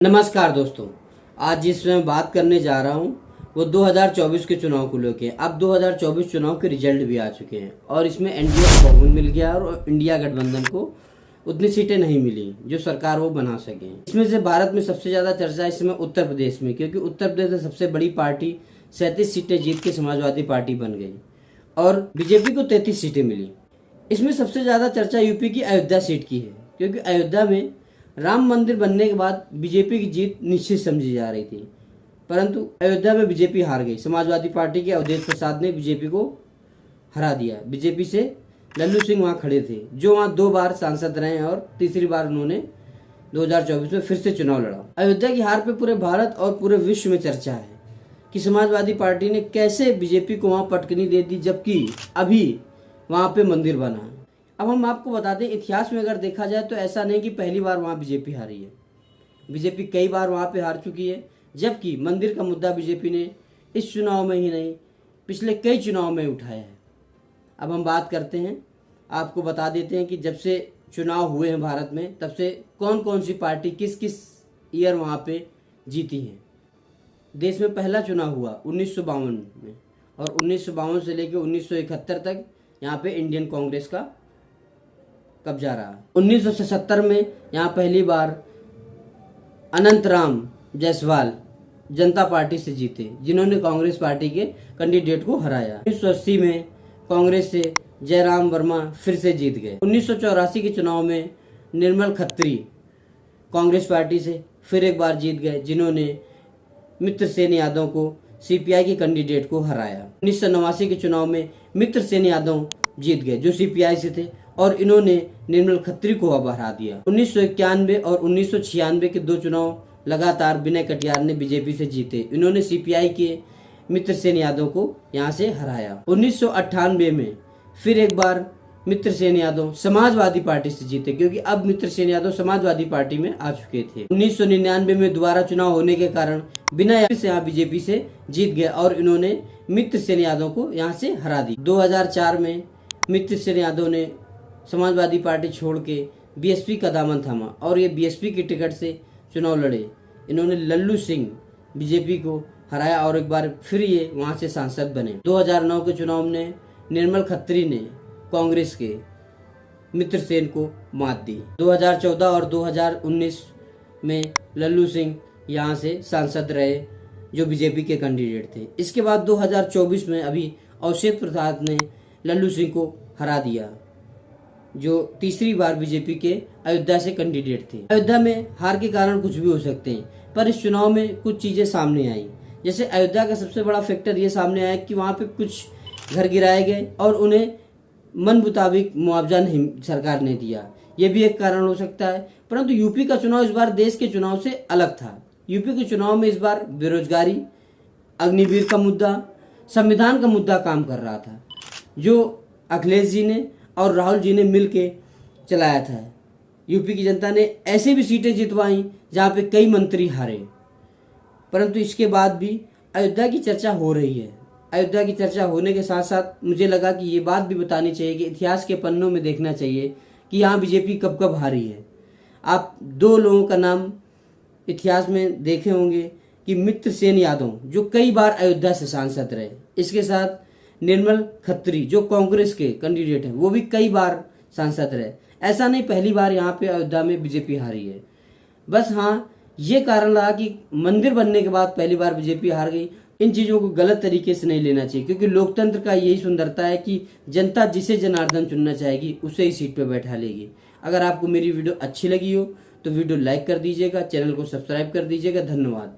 नमस्कार दोस्तों, आज जिस मैं बात करने जा रहा हूँ वो 2024 के चुनाव को लेके। अब 2024 चुनाव के रिजल्ट भी आ चुके हैं और इसमें एनडीए को बहुमत मिल गया और इंडिया गठबंधन को उतनी सीटें नहीं मिली जो सरकार वो बना सके। इसमें से भारत में सबसे ज़्यादा चर्चा इस समय उत्तर प्रदेश में, क्योंकि उत्तर प्रदेश में सबसे बड़ी पार्टी 37 सीटें जीत के समाजवादी पार्टी बन गई और बीजेपी को 33 सीटें मिली। इसमें सबसे ज़्यादा चर्चा यूपी की अयोध्या सीट की है, क्योंकि अयोध्या में राम मंदिर बनने के बाद बीजेपी की जीत निश्चित समझी जा रही थी, परंतु अयोध्या में बीजेपी हार गई। समाजवादी पार्टी के अवधेश प्रसाद ने बीजेपी को हरा दिया। बीजेपी से लल्लू सिंह वहां खड़े थे, जो वहां 2 बार सांसद रहे और तीसरी बार उन्होंने 2024 में फिर से चुनाव लड़ा। अयोध्या की हार पे पूरे भारत और पूरे विश्व में चर्चा है कि समाजवादी पार्टी ने कैसे बीजेपी को वहां पटकनी दे दी, जबकि अभी वहां पे मंदिर बना है। अब हम आपको बता दें, इतिहास में अगर देखा जाए तो ऐसा नहीं कि पहली बार वहाँ बीजेपी हारी है। बीजेपी कई बार वहाँ पे हार चुकी है, जबकि मंदिर का मुद्दा बीजेपी ने इस चुनाव में ही नहीं पिछले कई चुनाव में उठाया है। अब हम बात करते हैं, आपको बता देते हैं कि जब से चुनाव हुए हैं भारत में, तब से कौन कौन सी पार्टी किस किस ईयर वहाँ पे जीती है। देश में पहला चुनाव हुआ 1952 में और 1952 से लेकर 1971 तक यहाँ पे इंडियन कांग्रेस का कब्जा रहा। 1977 में यहाँ पहली बार अनंतराम जायसवाल जनता पार्टी से जीते, जिन्होंने कांग्रेस पार्टी के कैंडिडेट को हराया। 1980 में कांग्रेस से जयराम वर्मा फिर से जीत गए। 1984 के चुनाव में निर्मल खत्री कांग्रेस पार्टी से फिर एक बार जीत गए, जिन्होंने मित्र सेन यादव को सीपीआई के कैंडिडेट को हराया। 1989 के चुनाव में मित्र सेन यादव जीत गए, जो सीपीआई से थे, और इन्होंने निर्मल खत्री को अब हरा दिया। 1991 और 1996 के 2 चुनाव लगातार विनय कटियार ने बीजेपी से जीते। इन्होंने सीपीआई के मित्र सेन यादव को यहां से हराया। 1998 में फिर एक बार मित्र सेन यादव समाजवादी पार्टी से जीते, क्योंकि अब मित्र सेन यादव समाजवादी पार्टी में आ चुके थे। 1999 में दोबारा चुनाव होने के कारण विनय से यहाँ बीजेपी से जीत गए और इन्होंने मित्र सेन यादव को यहाँ से हरा दी। 2004 में मित्र सेन यादव ने समाजवादी पार्टी छोड़ के बीएसपी का दामन थामा और ये बीएसपी की टिकट से चुनाव लड़े। इन्होंने लल्लू सिंह बीजेपी को हराया और एक बार फिर ये वहां से सांसद बने। 2009 के चुनाव में निर्मल खत्री ने कांग्रेस के मित्र सेन को मात दी। 2014 और 2019 में लल्लू सिंह यहाँ से सांसद रहे, जो बीजेपी के कैंडिडेट थे। इसके बाद 2024 में अभी अवधेश प्रसाद ने लल्लू सिंह को हरा दिया, जो तीसरी बार बीजेपी के अयोध्या से कैंडिडेट थे। अयोध्या में हार के कारण कुछ भी हो सकते हैं, पर इस चुनाव में कुछ चीजें सामने आई। जैसे अयोध्या का सबसे बड़ा फैक्टर ये सामने आया कि वहां पे कुछ घर गिराए गए और उन्हें मन मुताबिक मुआवजा नहीं सरकार ने दिया, ये भी एक कारण हो सकता है। परंतु यूपी का चुनाव इस बार देश के चुनाव से अलग था। यूपी के चुनाव में इस बार बेरोजगारी, अग्निवीर का मुद्दा, संविधान का मुद्दा काम कर रहा था, जो अखिलेश जी ने और राहुल जी ने मिलके चलाया था। यूपी की जनता ने ऐसे भी सीटें जितवाई जहाँ पे कई मंत्री हारे, परंतु इसके बाद भी अयोध्या की चर्चा हो रही है। अयोध्या की चर्चा होने के साथ साथ मुझे लगा कि ये बात भी बतानी चाहिए कि इतिहास के पन्नों में देखना चाहिए कि यहाँ बीजेपी कब कब हारी है। आप 2 लोगों का नाम इतिहास में देखे होंगे कि मित्र सेन यादव, जो कई बार अयोध्या से सांसद रहे, इसके साथ निर्मल खत्री, जो कांग्रेस के कैंडिडेट हैं, वो भी कई बार सांसद रहे। ऐसा नहीं पहली बार यहाँ पे अयोध्या में बीजेपी हारी है। बस हाँ, ये कारण रहा कि मंदिर बनने के बाद पहली बार बीजेपी हार गई। इन चीजों को गलत तरीके से नहीं लेना चाहिए, क्योंकि लोकतंत्र का यही सुंदरता है कि जनता जिसे जनार्दन चुनना चाहेगी उसे ही सीट पे बैठा लेगी। अगर आपको मेरी वीडियो अच्छी लगी हो तो वीडियो लाइक कर दीजिएगा, चैनल को सब्सक्राइब कर दीजिएगा। धन्यवाद।